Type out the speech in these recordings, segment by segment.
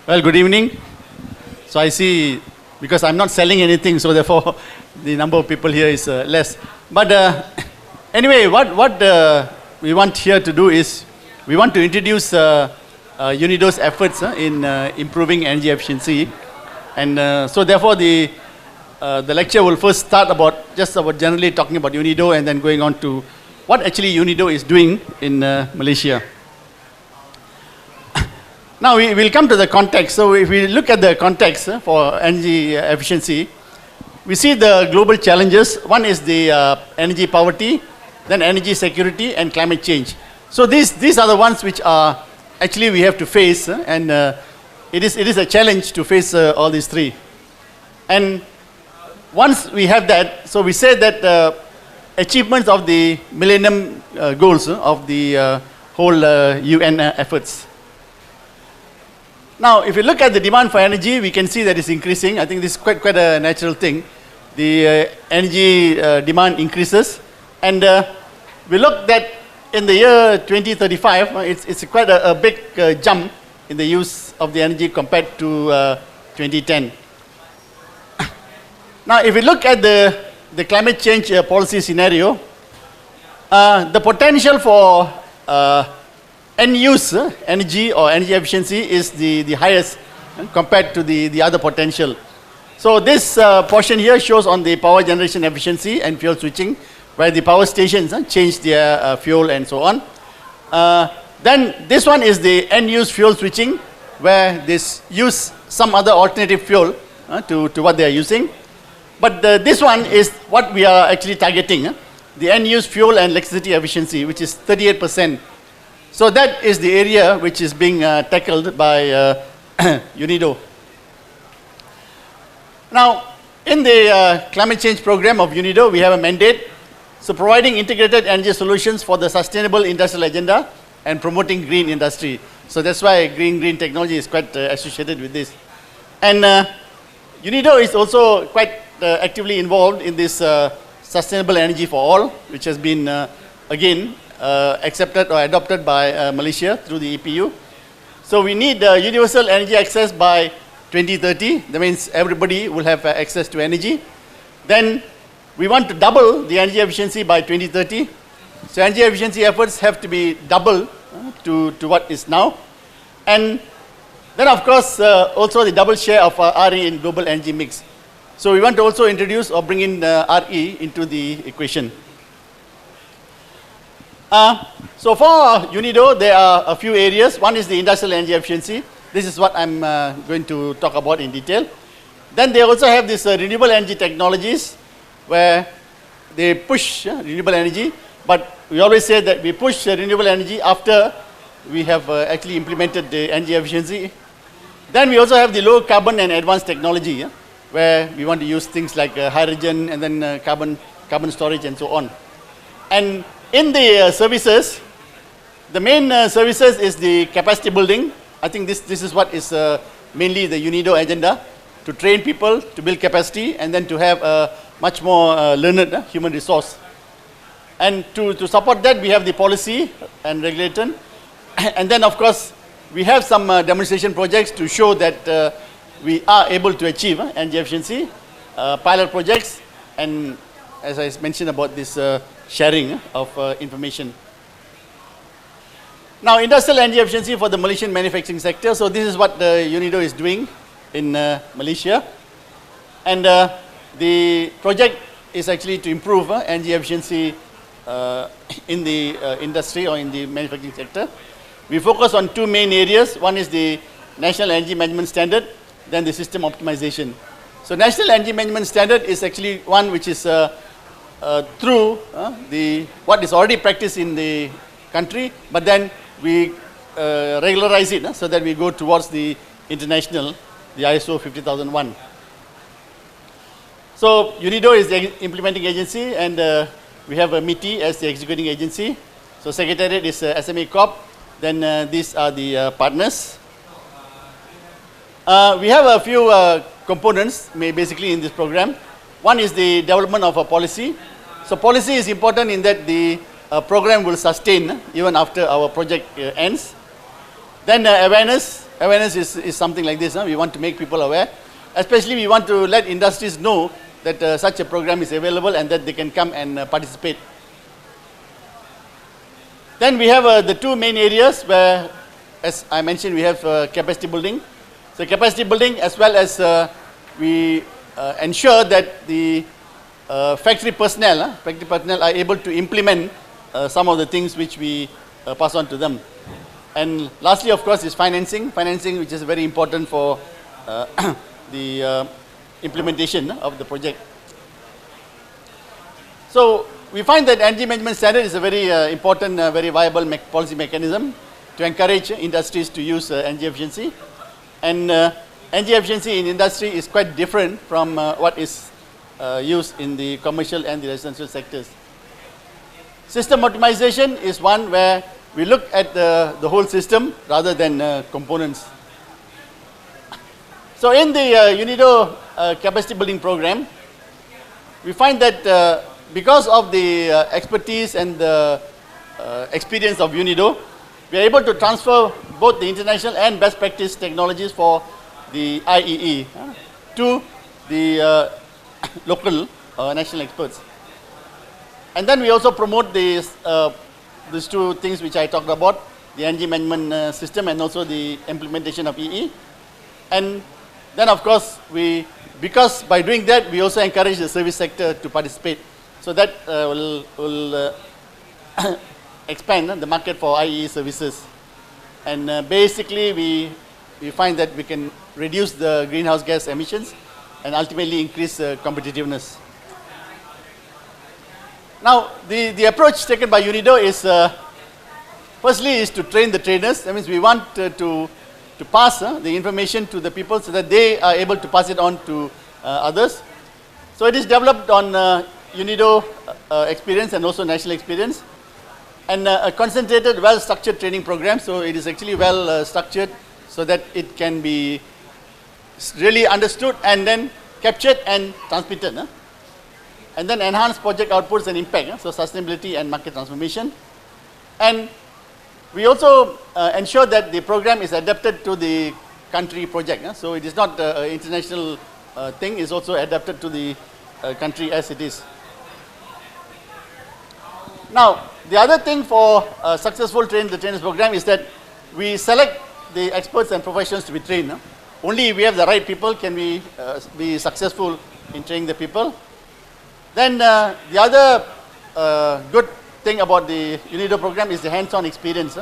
Well, good evening. So I see, because I'm not selling anything, so therefore the number of people here is less. But anyway, what we want here to do is, we want to introduce UNIDO's efforts in improving energy efficiency. And so therefore the lecture will first start about generally talking about UNIDO and then going on to what actually UNIDO is doing in Malaysia. Now we will come to the context. So if we look at the context for energy efficiency, we see the global challenges. One is the energy poverty, then energy security and climate change. So these are the ones which are actually we have to face, and it is a challenge to face all these three. And once we have that, so we say that achievements of the Millennium Goals of the whole UN efforts. Now, if you look at the demand for energy, we can see that it's increasing. I think this is quite a natural thing. The energy demand increases, and we look that in the year 2035, it's quite a big jump in the use of the energy compared to 2010. Now, if we look at the climate change policy scenario, the potential for end-use energy or energy efficiency is the highest compared to the other potential. So this portion here shows on the power generation efficiency and fuel switching, where the power stations change their fuel and so on. Then this one is the end-use fuel switching, where they use some other alternative fuel to what they are using. But this one is what we are actually targeting, the end-use fuel and electricity efficiency, which is 38%. So that is the area which is being tackled by UNIDO. Now, in the climate change program of UNIDO, we have a mandate. So providing integrated energy solutions for the sustainable industrial agenda and promoting green industry. So that's why green technology is quite associated with this. And UNIDO is also quite actively involved in this sustainable energy for all, which has been again accepted or adopted by Malaysia through the EPU. So we need universal energy access by 2030. That means everybody will have access to energy. Then we want to double the energy efficiency by 2030. So energy efficiency efforts have to be double to what is now. And then of course also the double share of RE in global energy mix. So we want to also introduce or bring in RE into the equation. So for UNIDO, there are a few areas. One is the industrial energy efficiency. This is what I'm going to talk about in detail. Then they also have this renewable energy technologies, where they push renewable energy, but we always say that we push renewable energy after we have actually implemented the energy efficiency. Then we also have the low carbon and advanced technology, where we want to use things like hydrogen and then carbon storage and so on. And in the services, the main services is the capacity building. I think this is what is mainly the UNIDO agenda, to train people, to build capacity, and then to have a much more learned human resource. And to support that, we have the policy and regulation. And then, of course, we have some demonstration projects to show that we are able to achieve energy efficiency, pilot projects, and as I mentioned about this sharing of information. Now, industrial energy efficiency for the Malaysian manufacturing sector. So this is what UNIDO is doing in Malaysia. And the project is actually to improve energy efficiency in the industry or in the manufacturing sector. We focus on two main areas. One is the National Energy Management Standard, then the system optimization. So National Energy Management Standard is actually one which is through what is already practiced in the country, but then we regularize it so that we go towards the international, the ISO 50001. So UNIDO is the implementing agency, and we have a MITI as the executing agency. So Secretariat is SMA Corp. Then these are the partners. We have a few components basically in this program. One is the development of a policy. So policy is important in that the program will sustain even after our project ends. Then awareness, awareness is something like this. We want to make people aware. Especially we want to let industries know that such a program is available and that they can come and participate. Then we have the two main areas where, as I mentioned, we have capacity building. So capacity building, as well as we ensure that the factory personnel are able to implement some of the things which we pass on to them. And lastly, of course, is financing, which is very important for the implementation of the project. So we find that energy management standard is a very important, very viable policy mechanism to encourage industries to use energy efficiency. And energy efficiency in industry is quite different from what is used in the commercial and the residential sectors. System optimization is one where we look at the whole system rather than components. So in the UNIDO capacity building program, we find that because of the expertise and the experience of UNIDO, we are able to transfer both the international and best practice technologies for the IEE to the local national experts. And then we also promote these two things which I talked about, the energy management system and also the implementation of EE. And then of course, because by doing that, we also encourage the service sector to participate. So that will expand the market for IEE services. And basically, we find that we can reduce the greenhouse gas emissions and ultimately increase competitiveness. Now, the approach taken by UNIDO is, firstly, is to train the trainers. That means we want to pass the information to the people so that they are able to pass it on to others. So it is developed on UNIDO experience and also national experience, and a concentrated, well-structured training program. So it is actually well structured so that it can be really understood and then captured and transmitted. And then enhance project outputs and impact, so sustainability and market transformation. And we also ensure that the program is adapted to the country project. So it is not an international thing, it's also adapted to the country as it is. Now, the other thing for a successful the trainers program is that we select the experts and professionals to be trained. Only if we have the right people can we be successful in training the people. Then the other good thing about the UNIDO program is the hands-on experience.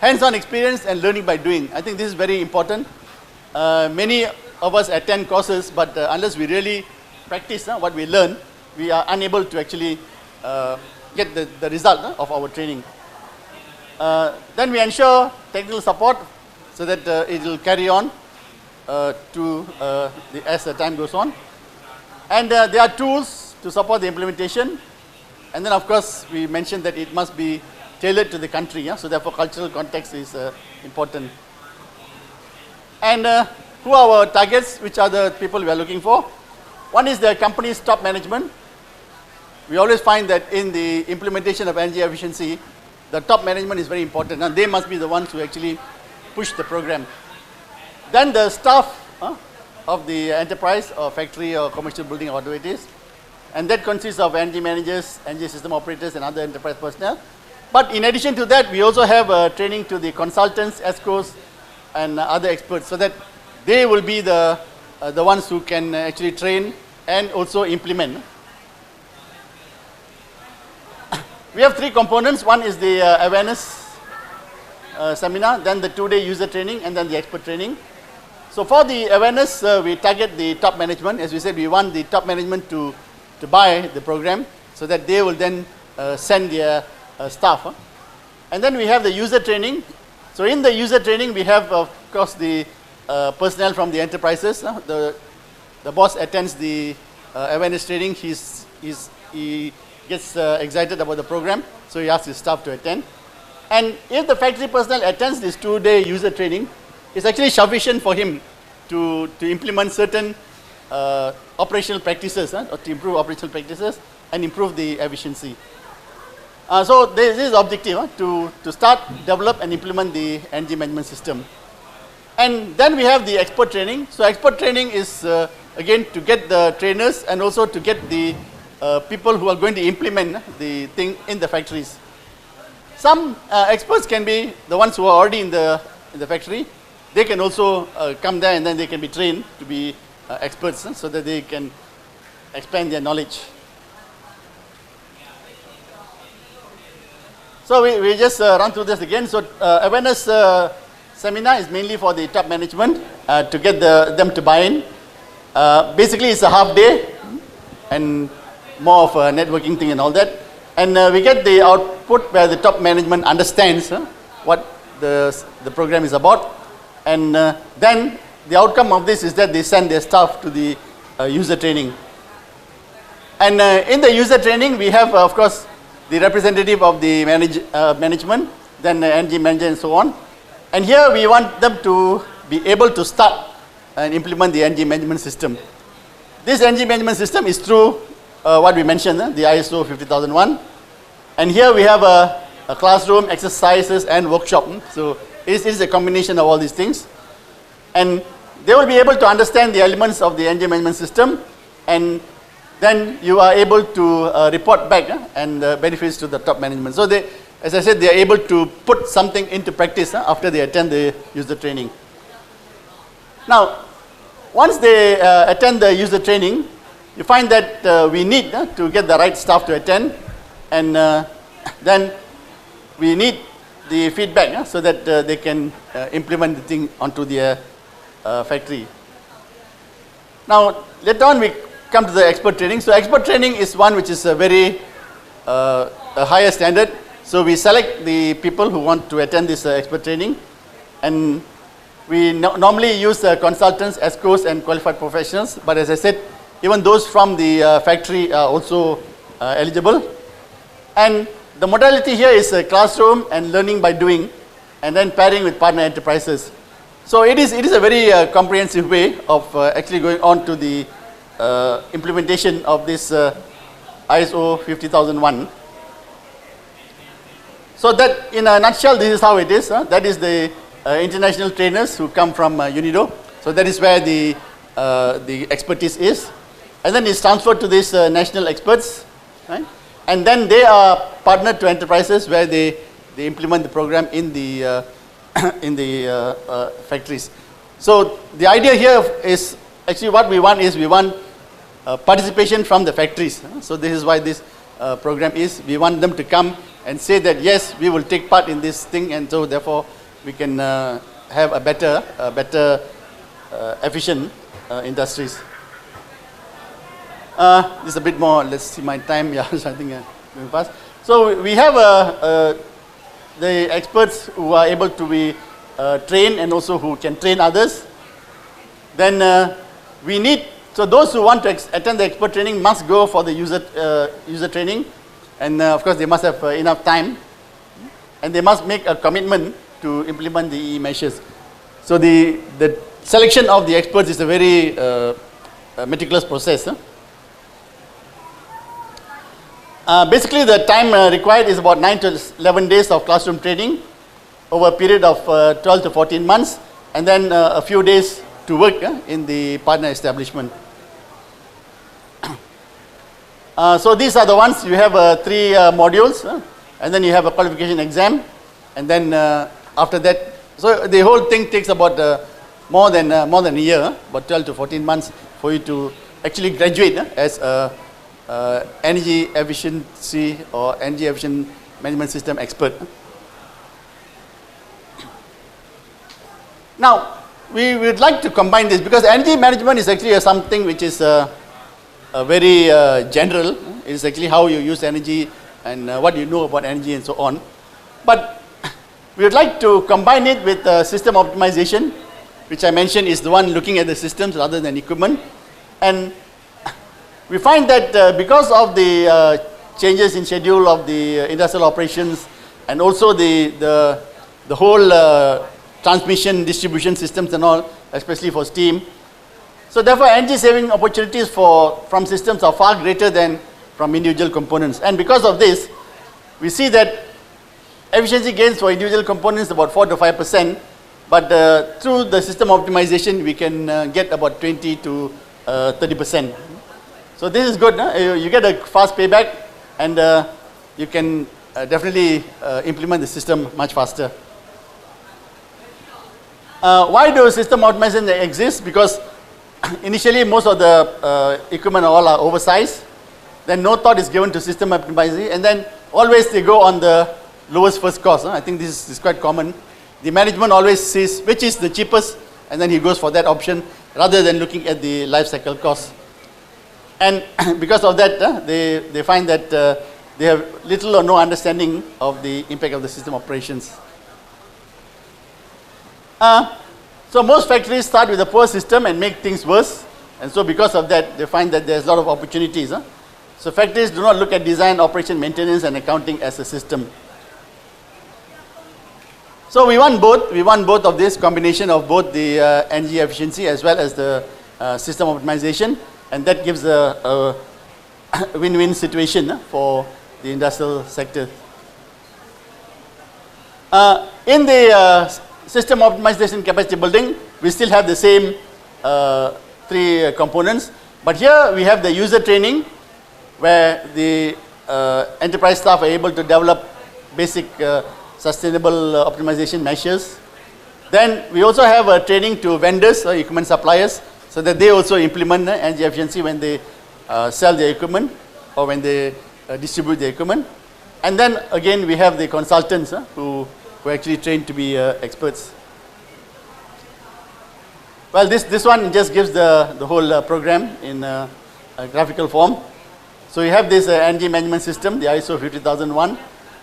Hands-on experience and learning by doing. I think this is very important. Many of us attend courses, but unless we really practice what we learn, we are unable to actually get the result of our training. Then we ensure technical support so that it will carry on as the time goes on. And there are tools to support the implementation. And then of course, we mentioned that it must be tailored to the country. So therefore, cultural context is important. And who are our targets? Which are the people we are looking for? One is the company's top management. We always find that in the implementation of energy efficiency, the top management is very important, and they must be the ones who actually push the program. Then the staff of the enterprise or factory or commercial building or whatever it is, and that consists of energy managers, energy system operators and other enterprise personnel. But in addition to that, we also have training to the consultants, ESCOs and other experts, so that they will be the ones who can actually train and also implement. We have three components. One is the awareness seminar, then the 2-day user training, and then the expert training. So for the awareness, we target the top management. As we said, we want the top management to buy the program so that they will then send their staff. And then we have the user training. So in the user training, we have, of course, the personnel from the enterprises. The boss attends the awareness training. He gets excited about the program, so he asks his staff to attend. And if the factory personnel attends this 2-day user training, it's actually sufficient for him to implement certain operational practices, or to improve operational practices and improve the efficiency. So this is the objective, to start, develop and implement the energy management system. And then we have the expert training. So expert training is again to get the trainers and also to get the people who are going to implement the thing in the factories. Some experts can be the ones who are already in the factory. They can also come there and then they can be trained to be experts so that they can expand their knowledge. So we just run through this again. So awareness seminar is mainly for the top management to get them to buy in. Basically it's a half day and more of a networking thing and all that. And we get the output where the top management understands what the program is about. And then the outcome of this is that they send their staff to the user training. And in the user training, we have, of course, the representative of the management, then the energy manager and so on. And here we want them to be able to start and implement the energy management system. This energy management system is through what we mentioned, the ISO 50001. And here we have a classroom, exercises and workshop. So it is a combination of all these things. And they will be able to understand the elements of the energy management system, and then you are able to report back and benefits to the top management. So they, as I said, they are able to put something into practice after they attend the user training. Now, once they attend the user training, you find that we need to get the right staff to attend, and then we need the feedback so that they can implement the thing onto their factory. Now, later on we come to the expert training. So expert training is one which is a very a higher standard. So we select the people who want to attend this expert training, and we normally use consultants, ESCOs and qualified professionals. But as I said, even those from the factory are also eligible. And the modality here is a classroom and learning by doing, and then pairing with partner enterprises. So it is a very comprehensive way of actually going on to the implementation of this ISO 50001. So that in a nutshell, this is how it is. That is the international trainers who come from UNIDO. So that is where the expertise is. And then it's transferred to these national experts, right? And then they are partnered to enterprises where they implement the program in the factories. So the idea here is actually what we want is we want participation from the factories. So this is why this program is. We want them to come and say that yes, we will take part in this thing, and so therefore we can have a better efficient industries. This is a bit more, let's see my time, yeah, so I think going fast. So we have the experts who are able to be trained and also who can train others. Then we need, so those who want to attend the expert training must go for the user training, and of course they must have enough time, and they must make a commitment to implement the EE measures. So the selection of the experts is a very meticulous process. Basically the time required is about 9 to 11 days of classroom training over a period of 12 to 14 months, and then a few days to work in the partner establishment. So these are the ones. You have 3 modules, and then you have a qualification exam, and then after that, so the whole thing takes about more than a year, about 12 to 14 months for you to actually graduate as a energy efficiency or energy efficient management system expert. Now, we would like to combine this because energy management is actually something which is very general. It is actually how you use energy and what you know about energy and so on. But we would like to combine it with system optimization, which I mentioned is the one looking at the systems rather than equipment. And we find that because of the changes in schedule of the industrial operations, and also the whole transmission distribution systems and all, especially for steam, so therefore energy saving opportunities from systems are far greater than from individual components. And because of this, we see that efficiency gains for individual components about 4 to 5%, but through the system optimization, we can get about 20 to 30%. So this is good. You get a fast payback, and you can definitely implement the system much faster. Why do system optimization exist? Because initially most of the equipment all are oversized. Then no thought is given to system optimization, and then always they go on the lowest first cost. I think this is quite common. The management always sees which is the cheapest, and then he goes for that option rather than looking at the life cycle cost. And because of that, they find that they have little or no understanding of the impact of the system operations. So most factories start with a poor system and make things worse, and so because of that, they find that there's a lot of opportunities. So factories do not look at design, operation, maintenance, and accounting as a system. So we want both. We want both of this combination of both the energy efficiency as well as the system optimization, and that gives a win-win situation for the industrial sector. In the system optimization capacity building, we still have the same three components, but here we have the user training, where the enterprise staff are able to develop basic sustainable optimization measures. Then we also have a training to vendors or equipment suppliers, so that they also implement energy efficiency when they sell their equipment or when they distribute the equipment. And then again we have the consultants who are actually trained to be experts. Well, this one just gives the whole program in a graphical form. So you have this energy management system, the ISO 50001,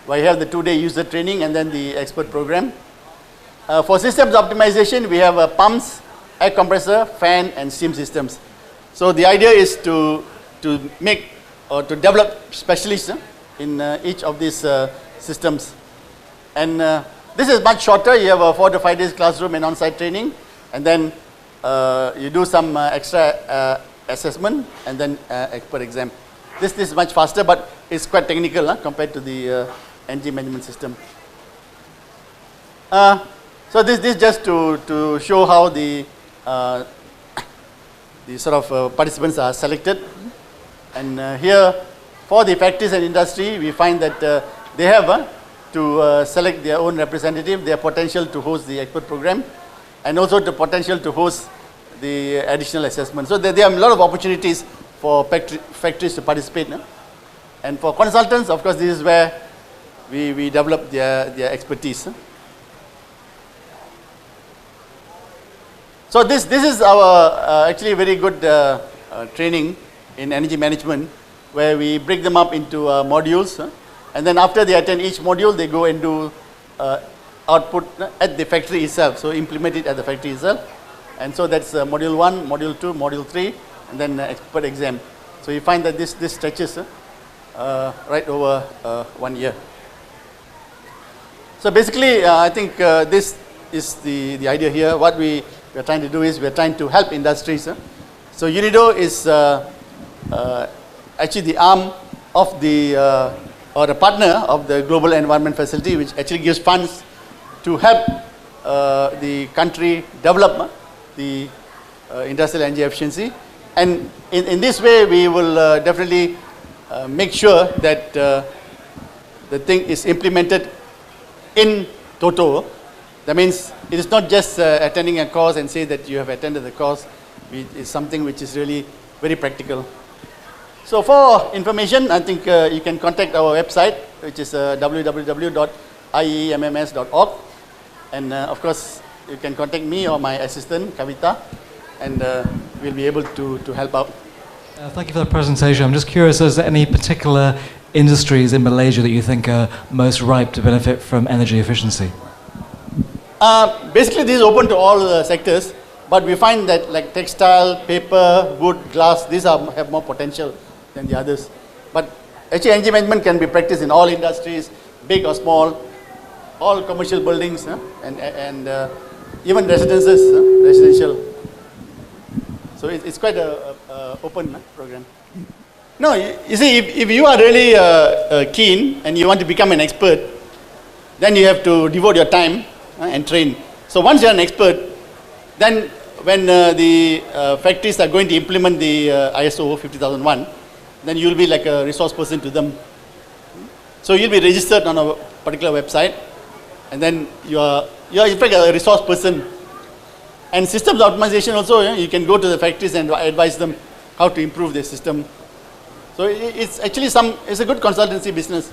where you have the 2-day user training and then the expert program. For systems optimization, we have pumps, air compressor, fan, and steam systems. So the idea is to make or to develop specialists in each of these systems. And this is much shorter. You have a 4 to 5 days classroom and on-site training, and then you do some extra assessment and then expert exam. This is much faster, but it's quite technical compared to the energy management system. So this just to show how the sort of participants are selected. And here, for the factories and industry, we find that they have to select their own representative, their potential to host the expert program, and also the potential to host the additional assessment. So there are a lot of opportunities for factories to participate. And for consultants, of course, this is where we develop their expertise. So this is our actually very good training in energy management, where we break them up into modules, and then after they attend each module, they go and do output at the factory itself. So implement it at the factory itself. And so that's module 1, module 2, module 3, and then expert exam. So you find that this stretches right over 1 year. So basically, I think this is the idea here. What we are trying to do is we are trying to help industries. So UNIDO is actually the arm of the or a partner of the Global Environment Facility, which actually gives funds to help the country develop the industrial energy efficiency. And in this way, we will definitely make sure that the thing is implemented in toto. That means it is not just attending a course and say that you have attended the course. It's something which is really very practical. So for information, I think you can contact our website, which is www.iemms.org. And of course, you can contact me or my assistant, Kavita, and we'll be able to help out. Thank you for the presentation. I'm just curious, is there any particular industries in Malaysia that you think are most ripe to benefit from energy efficiency? Basically, this is open to all sectors, but we find that like textile, paper, wood, glass, these have more potential than the others. But actually, energy management can be practiced in all industries, big or small, all commercial buildings, and even residences, residential. So it's quite a open program. No, you see, if you are really keen and you want to become an expert, then you have to devote your time and train. So once you're an expert, then when the factories are going to implement the ISO 50001, then you'll be like a resource person to them. So you'll be registered on a particular website, and then you're in fact a resource person. And systems optimization also, you can go to the factories and advise them how to improve their system. So it's actually it's a good consultancy business.